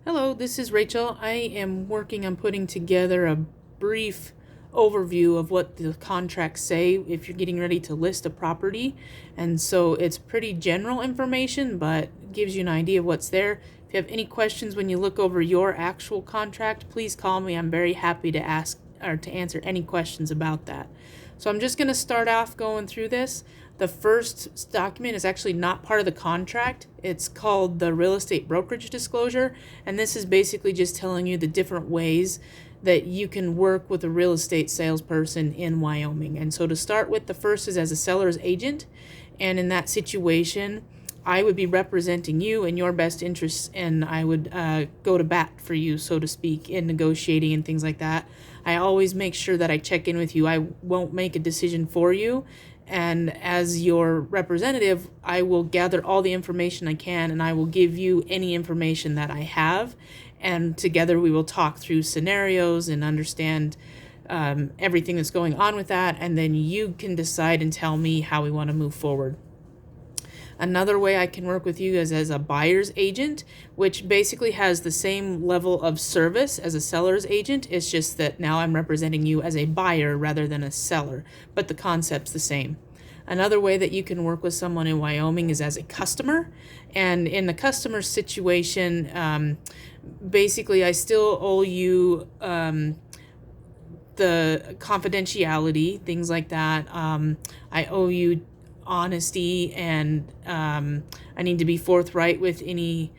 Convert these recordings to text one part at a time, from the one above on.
Hello, this is Rachel. I am working on putting together a brief overview of what the contracts say if you're getting ready to list a property. And so it's pretty general information, but gives you an idea of what's there. If you have any questions when you look over your actual contract, please call me. I'm very happy to ask or to answer any questions about that. So I'm just going to start off going through this. The first document is actually not part of the contract. It's called the real estate brokerage disclosure, and this is basically just telling you the different ways that you can work with a real estate salesperson in Wyoming. And so to start with, the first is as a seller's agent, and in that situation, I would be representing you in your best interests, and I would go to bat for you, so to speak, in negotiating and things like that. I always make sure that I check in with you. I won't make a decision for you. And as your representative, I will gather all the information I can, and I will give you any information that I have. And together we will talk through scenarios and understand everything that's going on with that. And then you can decide and tell me how we want to move forward. Another way I can work with you is as a buyer's agent, which basically has the same level of service as a seller's agent. It's just that now I'm representing you as a buyer rather than a seller, but the concept's the same. Another way that you can work with someone in Wyoming is as a customer. And in the customer situation, basically I still owe you the confidentiality, things like that. I owe you honesty, and I need to be forthright with any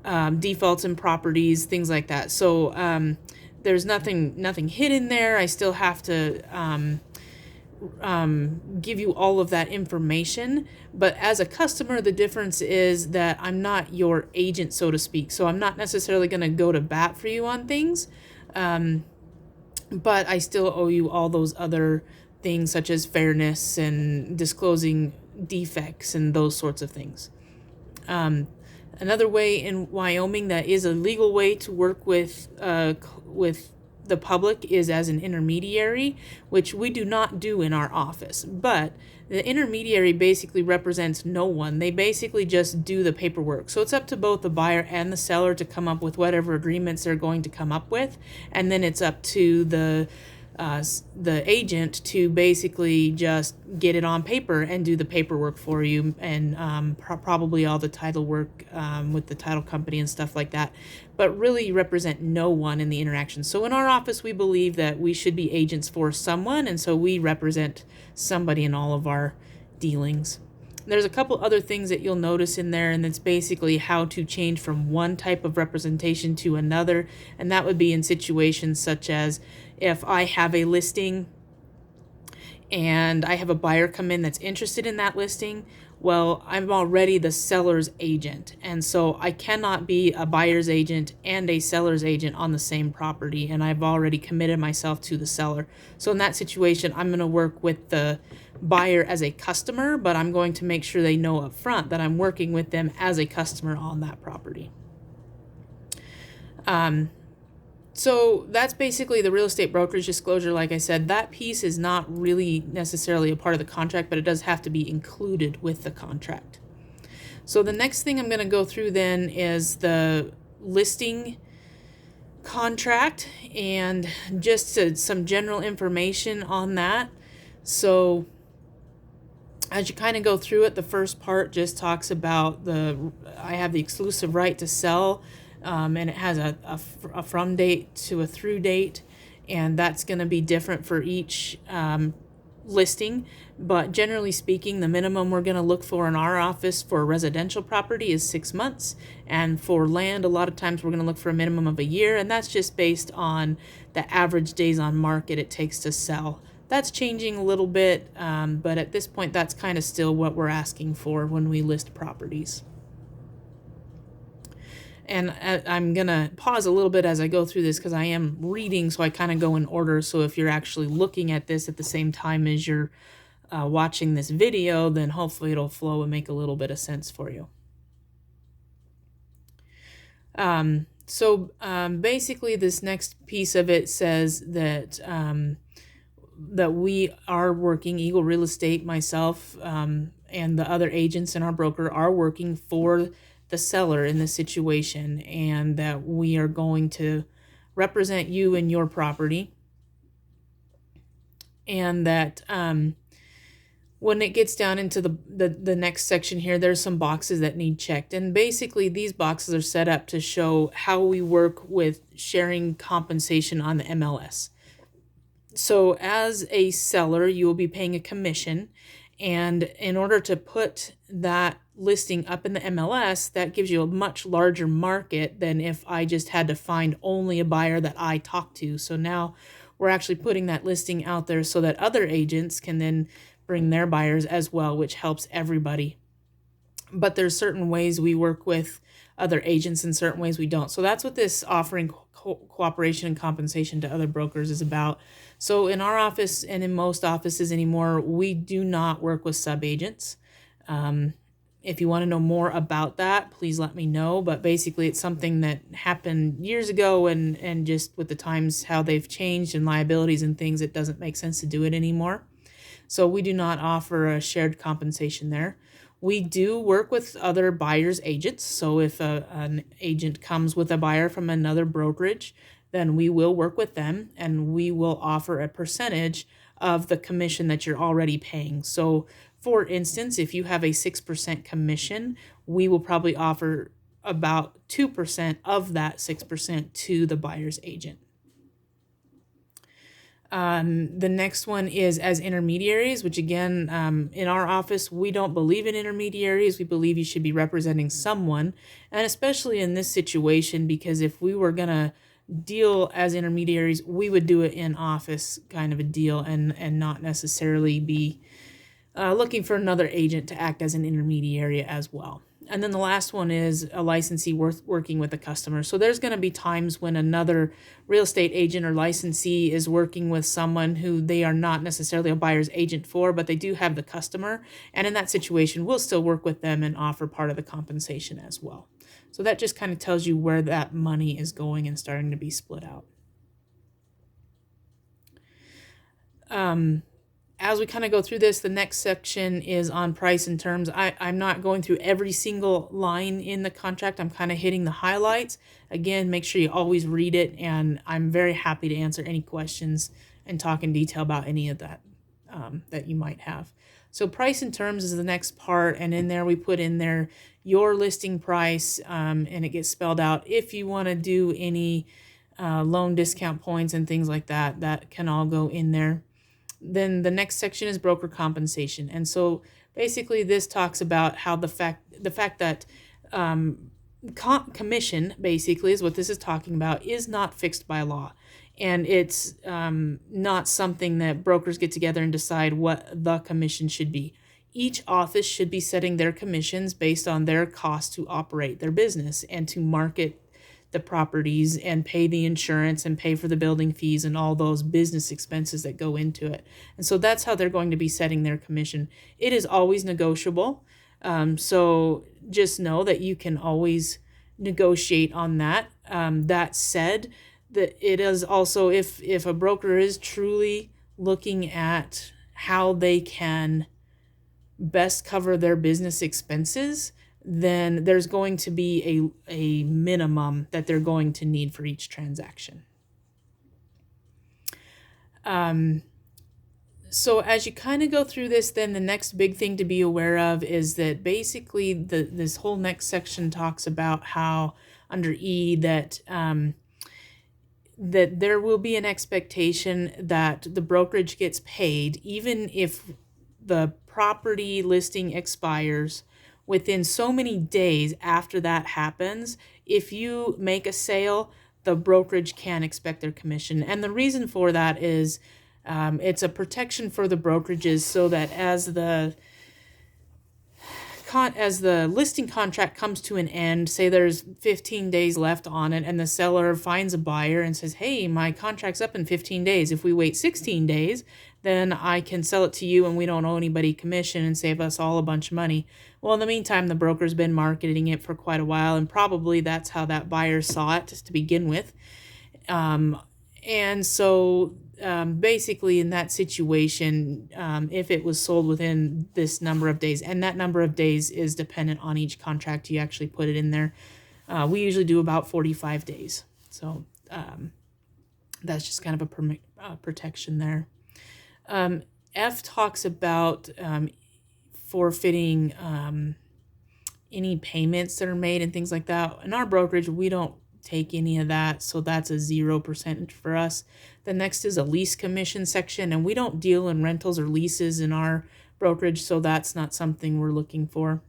defaults in properties, things like that. So there's nothing hidden there. I still have to give you all of that information, but as a customer, the difference is that I'm not your agent, so to speak. So I'm not necessarily going to go to bat for you on things, but I still owe you all those other things such as fairness and disclosing defects and those sorts of things. Another way in Wyoming that is a legal way to work with the public is as an intermediary, which we do not do in our office. But the intermediary basically represents no one. They basically just do the paperwork. So it's up to both the buyer and the seller to come up with whatever agreements they're going to come up with, and then it's up to the agent to basically just get it on paper and do the paperwork for you, and probably all the title work with the title company and stuff like that. But really, you represent no one in the interaction. So in our office, we believe that we should be agents for someone, and so we represent somebody in all of our dealings. There's a couple other things that you'll notice in there, and it's basically how to change from one type of representation to another, and that would be in situations such as if I have a listing and I have a buyer come in that's interested in that listing. Well, I'm already the seller's agent, and so I cannot be a buyer's agent and a seller's agent on the same property, and I've already committed myself to the seller. So in that situation, I'm going to work with the buyer as a customer, but I'm going to make sure they know up front that I'm working with them as a customer on that property. So that's basically the real estate brokerage disclosure. Like I said, that piece is not really necessarily a part of the contract, but it does have to be included with the contract. So the next thing I'm going to go through then is the listing contract and just some general information on that. So as you kind of go through it, the first part just talks about I have the exclusive right to sell, and it has a from date to a through date, and that's going to be different for each listing. But generally speaking, the minimum we're going to look for in our office for a residential property is 6 months, and for land, a lot of times we're going to look for a minimum of a year, and that's just based on the average days on market it takes to sell. That's changing a little bit, but at this point, that's kind of still what we're asking for when we list properties. And I'm going to pause a little bit as I go through this because I am reading, so I kind of go in order. So if you're actually looking at this at the same time as you're watching this video, then hopefully it'll flow and make a little bit of sense for you. So basically this next piece of it says that that we are working, Eagle Real Estate, myself, and the other agents and our broker are working for the seller in this situation, and that we are going to represent you and your property, and that when it gets down into the next section here, there's some boxes that need checked. And basically these boxes are set up to show how we work with sharing compensation on the MLS. So as a seller, you will be paying a commission. And in order to put that listing up in the MLS, that gives you a much larger market than if I just had to find only a buyer that I talk to. So now we're actually putting that listing out there so that other agents can then bring their buyers as well, which helps everybody. But there's certain ways we work with other agents and certain ways we don't. So that's what this offering cooperation and compensation to other brokers is about. So in our office and in most offices anymore, we do not work with sub-agents. If you want to know more about that, please let me know. But basically, it's something that happened years ago, and just with the times, how they've changed and liabilities and things, it doesn't make sense to do it anymore. So we do not offer a shared compensation there. We do work with other buyers' agents. So if an agent comes with a buyer from another brokerage, then we will work with them and we will offer a percentage of the commission that you're already paying. So for instance, if you have a 6% commission, we will probably offer about 2% of that 6% to the buyer's agent. The next one is as intermediaries, which again, in our office, we don't believe in intermediaries. We believe you should be representing someone, and especially in this situation, because if we were going to deal as intermediaries, we would do it in office kind of a deal and not necessarily be looking for another agent to act as an intermediary as well. And then the last one is a licensee working with a customer. So there's going to be times when another real estate agent or licensee is working with someone who they are not necessarily a buyer's agent for, but they do have the customer. And in that situation, we'll still work with them and offer part of the compensation as well. So that just kind of tells you where that money is going and starting to be split out. As we kind of go through this, the next section is on price and terms. I'm not going through every single line in the contract. I'm kind of hitting the highlights. Again, make sure you always read it, and I'm very happy to answer any questions and talk in detail about any of that that you might have. So price and terms is the next part, and in there we put in there your listing price, and it gets spelled out. If you want to do any loan discount points and things like that, that can all go in there. Then the next section is broker compensation. And so basically this talks about how the fact that commission basically is what this is talking about, is not fixed by law. And it's not something that brokers get together and decide what the commission should be. Each office should be setting their commissions based on their cost to operate their business and to market the properties and pay the insurance and pay for the building fees and all those business expenses that go into it. And so that's how they're going to be setting their commission. It is always negotiable. So just know that you can always negotiate on that. That said, that it is also, if a broker is truly looking at how they can best cover their business expenses, then there's going to be a minimum that they're going to need for each transaction. So as you kind of go through this, then the next big thing to be aware of is that basically this whole next section talks about how under E that that there will be an expectation that the brokerage gets paid even if the property listing expires within so many days after that happens. If you make a sale, the brokerage can expect their commission. And the reason for that is it's a protection for the brokerages, so that as the listing contract comes to an end, say there's 15 days left on it, and the seller finds a buyer and says, hey, my contract's up in 15 days. If we wait 16 days, then I can sell it to you and we don't owe anybody commission and save us all a bunch of money. Well, in the meantime, the broker's been marketing it for quite a while, and probably that's how that buyer saw it just to begin with. And so basically in that situation, if it was sold within this number of days, and that number of days is dependent on each contract you actually put it in there. We usually do about 45 days. So that's just kind of a protection there. F talks about forfeiting any payments that are made and things like that. In our brokerage, we don't take any of that, so that's a 0% for us. The next is a lease commission section, and we don't deal in rentals or leases in our brokerage, so that's not something we're looking for.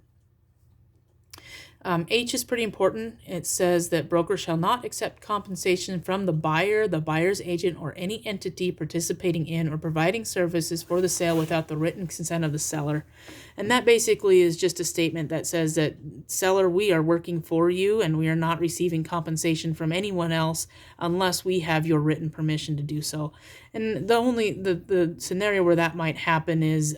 H is pretty important. It says that broker shall not accept compensation from the buyer, the buyer's agent, or any entity participating in or providing services for the sale without the written consent of the seller. And that basically is just a statement that says that, seller, we are working for you and we are not receiving compensation from anyone else unless we have your written permission to do so. And the scenario where that might happen is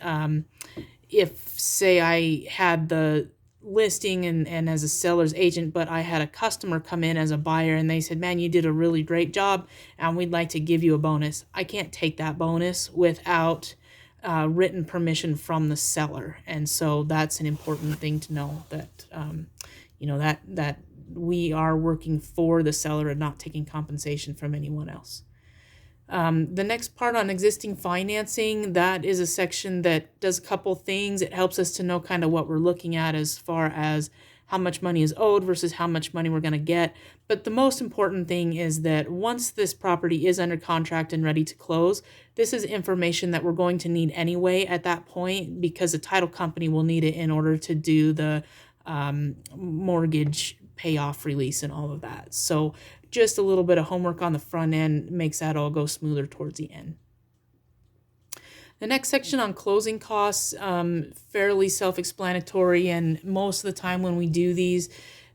if, say, I had the listing and as a seller's agent, but I had a customer come in as a buyer and they said, man, you did a really great job and we'd like to give you a bonus. I can't take that bonus without written permission from the seller. And so that's an important thing to know, that that we are working for the seller and not taking compensation from anyone else. The next part on existing financing, that is a section that does a couple things. It helps us to know kind of what we're looking at as far as how much money is owed versus how much money we're going to get. But the most important thing is that once this property is under contract and ready to close, this is information that we're going to need anyway at that point, because the title company will need it in order to do the mortgage payoff release and all of that. So just a little bit of homework on the front end makes that all go smoother towards the end. The next section on closing costs, fairly self-explanatory, and most of the time when we do these,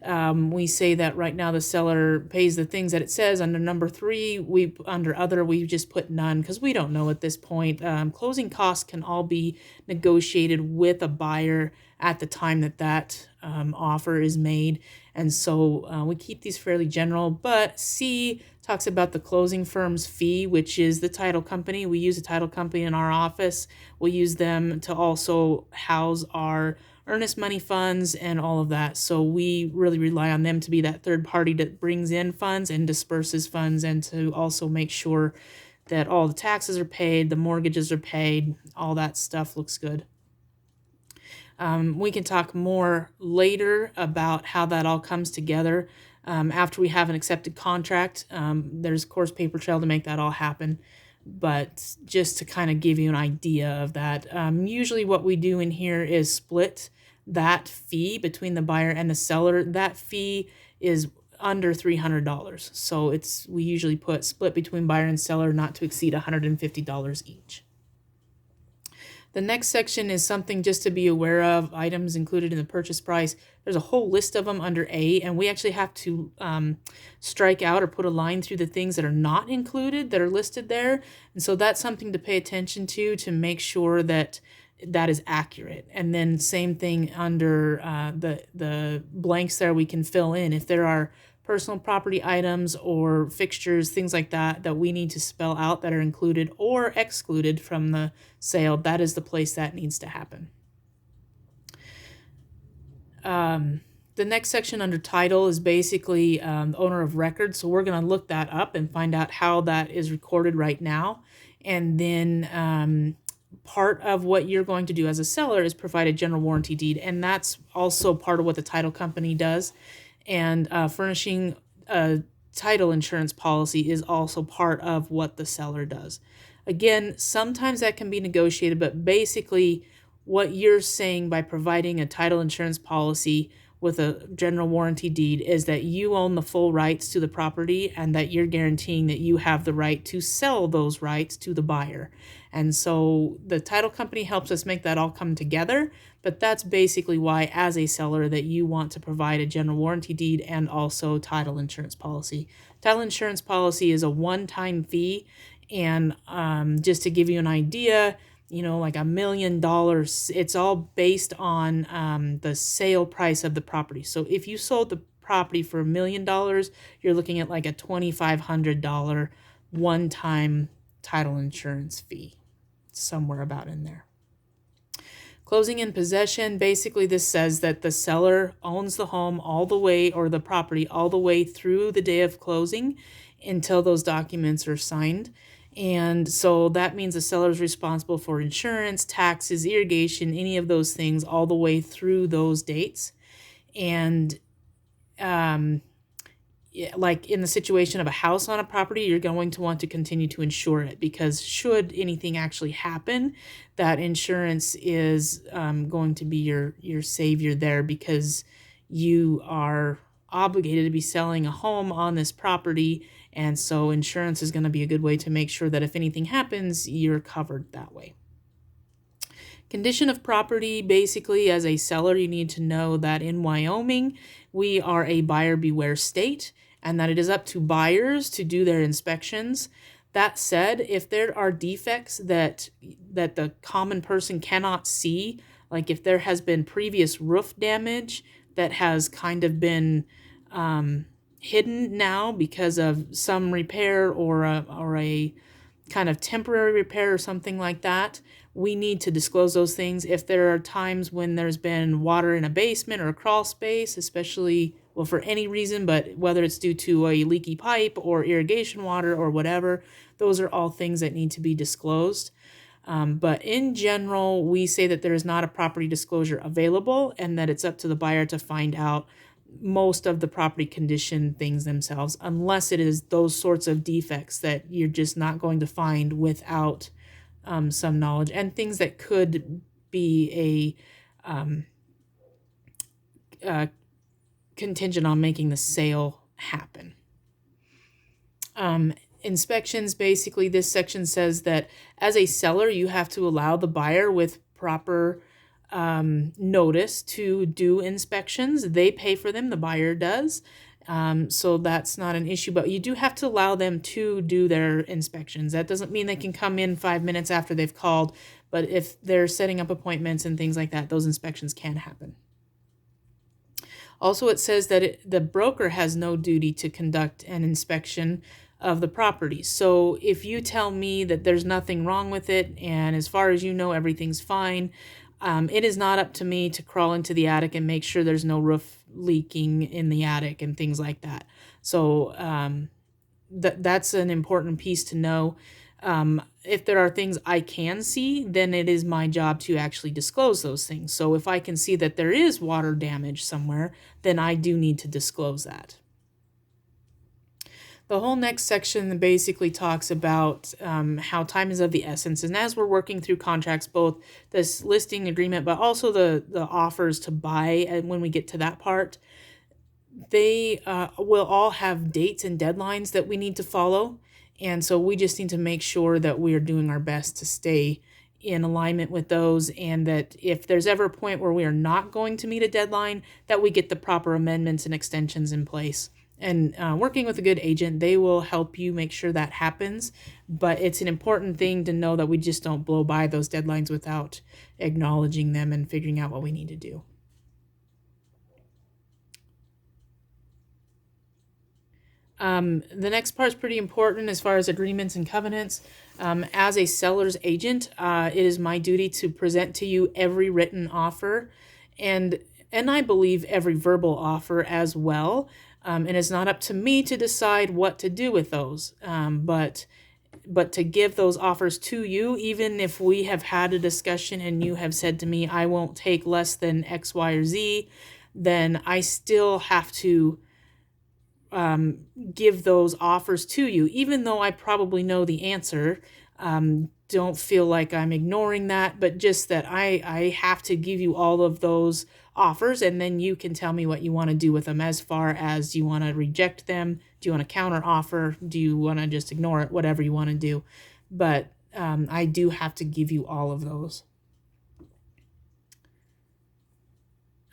we say that right now the seller pays the things that it says. Under number 3, under other, we just put none because we don't know at this point. Closing costs can all be negotiated with a buyer at the time that offer is made. And so we keep these fairly general, but C talks about the closing firm's fee, which is the title company. We use a title company in our office. We use them to also house our earnest money funds and all of that. So we really rely on them to be that third party that brings in funds and disperses funds, and to also make sure that all the taxes are paid, the mortgages are paid, all that stuff looks good. We can talk more later about how that all comes together after we have an accepted contract. There's, of course, paper trail to make that all happen, but just to kind of give you an idea of that. Usually what we do in here is split that fee between the buyer and the seller. That fee is under $300. So we usually put split between buyer and seller not to exceed $150 each. The next section is something just to be aware of, items included in the purchase price. There's a whole list of them under A, and we actually have to strike out or put a line through the things that are not included that are listed there. And so that's something to pay attention to make sure that that is accurate. And then same thing under the blanks there, we can fill in if there are personal property items or fixtures, things like that we need to spell out that are included or excluded from the sale. That is the place that needs to happen. The next section under title is basically the owner of record. So we're going to look that up and find out how that is recorded right now. And then part of what you're going to do as a seller is provide a general warranty deed. And that's also part of what the title company does. And furnishing a title insurance policy is also part of what the seller does. Again, sometimes that can be negotiated, but basically what you're saying by providing a title insurance policy with a general warranty deed is that you own the full rights to the property and that you're guaranteeing that you have the right to sell those rights to the buyer. And so the title company helps us make that all come together, but that's basically why, as a seller, that you want to provide a general warranty deed and also title insurance policy. Title insurance policy is a one-time fee, and just to give you an idea, like $1 million, it's all based on the sale price of the property. So if you sold the property for $1 million, you're looking at like a $2,500 one-time title insurance fee, somewhere about in there. Closing in possession, basically this says that the seller owns the home all the way, or the property all the way through the day of closing until those documents are signed. And so that means the seller is responsible for insurance, taxes, irrigation, any of those things all the way through those dates. And like in the situation of a house on a property, you're going to want to continue to insure it, because should anything actually happen, that insurance is going to be your savior there, because you are obligated to be selling a home on this property. And so insurance is going to be a good way to make sure that if anything happens, you're covered that way. Condition of property, basically as a seller, you need to know that in Wyoming, we are a buyer beware state, and that it is up to buyers to do their inspections. That said, if there are defects that the common person cannot see, like if there has been previous roof damage that has kind of been hidden now because of some repair or a kind of temporary repair or something like that, we need to disclose those things. If there are times when there's been water in a basement or a crawl space, especially, well, for any reason, but whether it's due to a leaky pipe or irrigation water or whatever, those are all things that need to be disclosed. But in general, we say that there is not a property disclosure available, and that it's up to the buyer to find out most of the property condition things themselves, unless it is those sorts of defects that you're just not going to find without some knowledge, and things that could be a contingent on making the sale happen. Inspections, basically this section says that as a seller, you have to allow the buyer with proper notice to do inspections. They pay for them, the buyer does. So that's not an issue, but you do have to allow them to do their inspections. That doesn't mean they can come in 5 minutes after they've called, but if they're setting up appointments and things like that, those inspections can happen. Also, it says that the broker has no duty to conduct an inspection of the property. So if you tell me that there's nothing wrong with it, and as far as you know, everything's fine, it is not up to me to crawl into the attic and make sure there's no roof leaking in the attic and things like that. So that's an important piece to know. If there are things I can see, then it is my job to actually disclose those things. So if I can see that there is water damage somewhere, then I do need to disclose that. The whole next section basically talks about how time is of the essence. And as we're working through contracts, both this listing agreement, but also the offers to buy, and when we get to that part, they will all have dates and deadlines that we need to follow. And so we just need to make sure that we are doing our best to stay in alignment with those, and that if there's ever a point where we are not going to meet a deadline, that we get the proper amendments and extensions in place. And working with a good agent, they will help you make sure that happens. But it's an important thing to know that we just don't blow by those deadlines without acknowledging them and figuring out what we need to do. The next part is pretty important as far as agreements and covenants. As a seller's agent, it is my duty to present to you every written offer, and I believe every verbal offer as well. And it's not up to me to decide what to do with those, but to give those offers to you, even if we have had a discussion and you have said to me, I won't take less than X, Y, or Z, then I still have to give those offers to you, even though I probably know the answer. Don't feel like I'm ignoring that, but just that I have to give you all of those offers, and then you can tell me what you want to do with them, as far as, do you want to reject them? Do you want to counter offer? Do you want to just ignore it? Whatever you want to do. But I do have to give you all of those.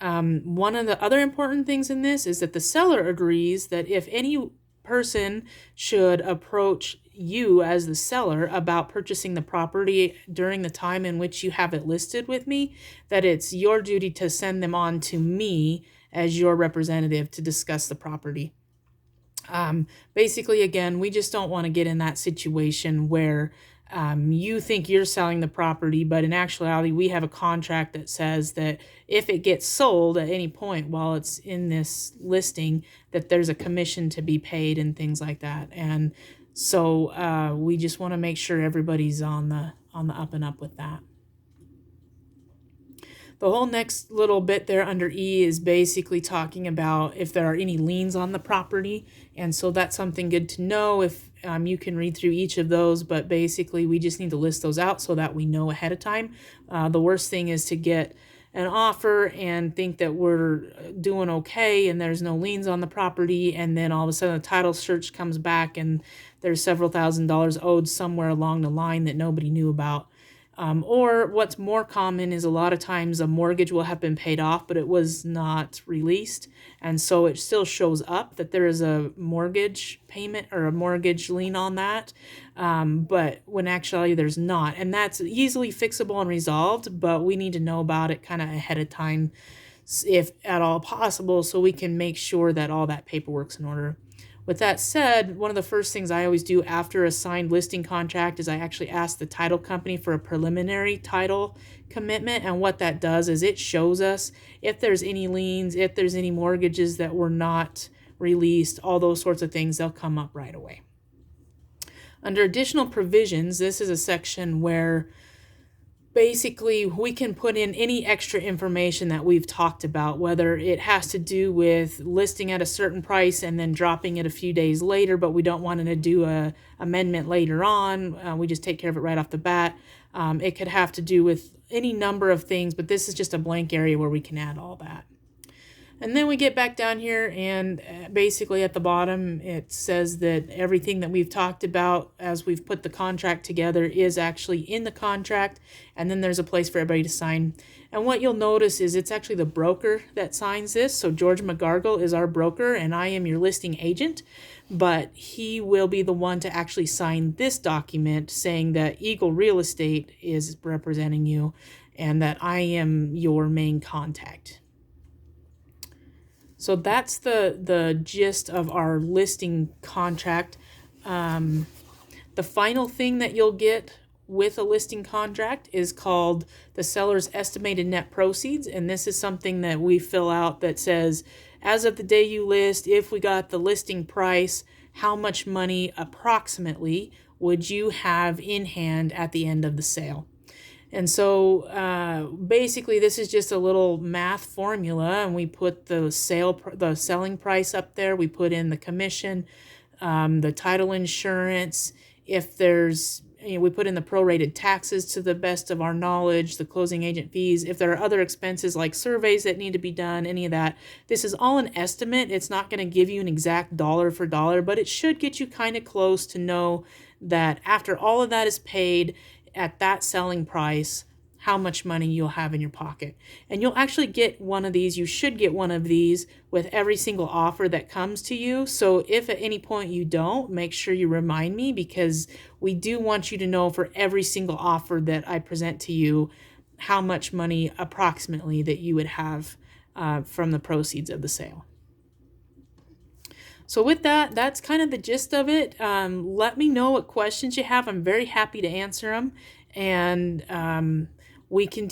One of the other important things in this is that the seller agrees that if any person should approach you as the seller about purchasing the property during the time in which you have it listed with me, that it's your duty to send them on to me as your representative to discuss the property. Basically, again, we just don't want to get in that situation where you think you're selling the property, but in actuality, we have a contract that says that if it gets sold at any point while it's in this listing, that there's a commission to be paid and things like that. And so we just want to make sure everybody's on the up and up with that. The whole next little bit there under E is basically talking about if there are any liens on the property. And so that's something good to know. If you can read through each of those, but basically we just need to list those out so that we know ahead of time. The worst thing is to get an offer and think that we're doing okay and there's no liens on the property, and then all of a sudden the title search comes back and there's several $1,000s owed somewhere along the line that nobody knew about. Or what's more common is a lot of times a mortgage will have been paid off, but it was not released. And so it still shows up that there is a mortgage payment or a mortgage lien on that. But when actually there's not. And that's easily fixable and resolved, but we need to know about it kind of ahead of time, if at all possible, so we can make sure that all that paperwork's in order. With that said, one of the first things I always do after a signed listing contract is I actually ask the title company for a preliminary title commitment. And what that does is it shows us if there's any liens, if there's any mortgages that were not released, all those sorts of things, they'll come up right away. Under additional provisions, this is a section where basically we can put in any extra information that we've talked about, whether it has to do with listing at a certain price and then dropping it a few days later, but we don't want to do a amendment later on. We just take care of it right off the bat. It could have to do with any number of things, but this is just a blank area where we can add all that. And then we get back down here, and basically at the bottom it says that everything that we've talked about as we've put the contract together is actually in the contract, and then there's a place for everybody to sign. And what you'll notice is it's actually the broker that signs this. So George McGargle is our broker, and I am your listing agent, but he will be the one to actually sign this document saying that Eagle Real Estate is representing you and that I am your main contact. So that's the gist of our listing contract. The final thing that you'll get with a listing contract is called the seller's estimated net proceeds. And this is something that we fill out that says, as of the day you list, if we got the listing price, how much money approximately would you have in hand at the end of the sale? And so basically this is just a little math formula, and we put the selling price up there. We put in the commission, the title insurance. If there's, we put in the prorated taxes to the best of our knowledge, the closing agent fees. If there are other expenses like surveys that need to be done, any of that. This is all an estimate. It's not going to give you an exact dollar for dollar, but it should get you kind of close to know that after all of that is paid, at that selling price, how much money you'll have in your pocket. And you'll actually get one of these. You should get one of these with every single offer that comes to you. So if at any point you don't, make sure you remind me, because we do want you to know for every single offer that I present to you how much money approximately that you would have from the proceeds of the sale. So with that, that's kind of the gist of it. Let me know what questions you have. I'm very happy to answer them. And we can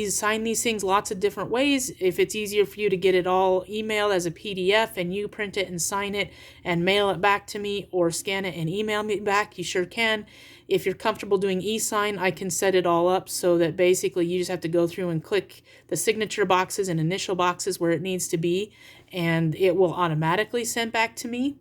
sign these things lots of different ways. If it's easier for you to get it all emailed as a PDF and you print it and sign it and mail it back to me, or scan it and email me back, you sure can. If you're comfortable doing e-sign, I can set it all up so that basically you just have to go through and click the signature boxes and initial boxes where it needs to be, and it will automatically send back to me.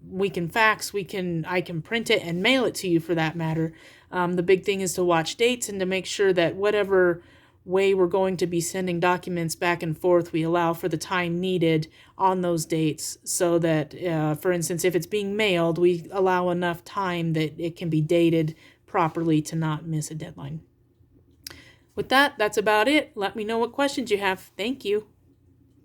We can fax, I can print it and mail it to you for that matter. The big thing is to watch dates and to make sure that whatever way we're going to be sending documents back and forth, we allow for the time needed on those dates, so that, for instance, if it's being mailed, we allow enough time that it can be dated properly to not miss a deadline. With that, that's about it. Let me know what questions you have. Thank you.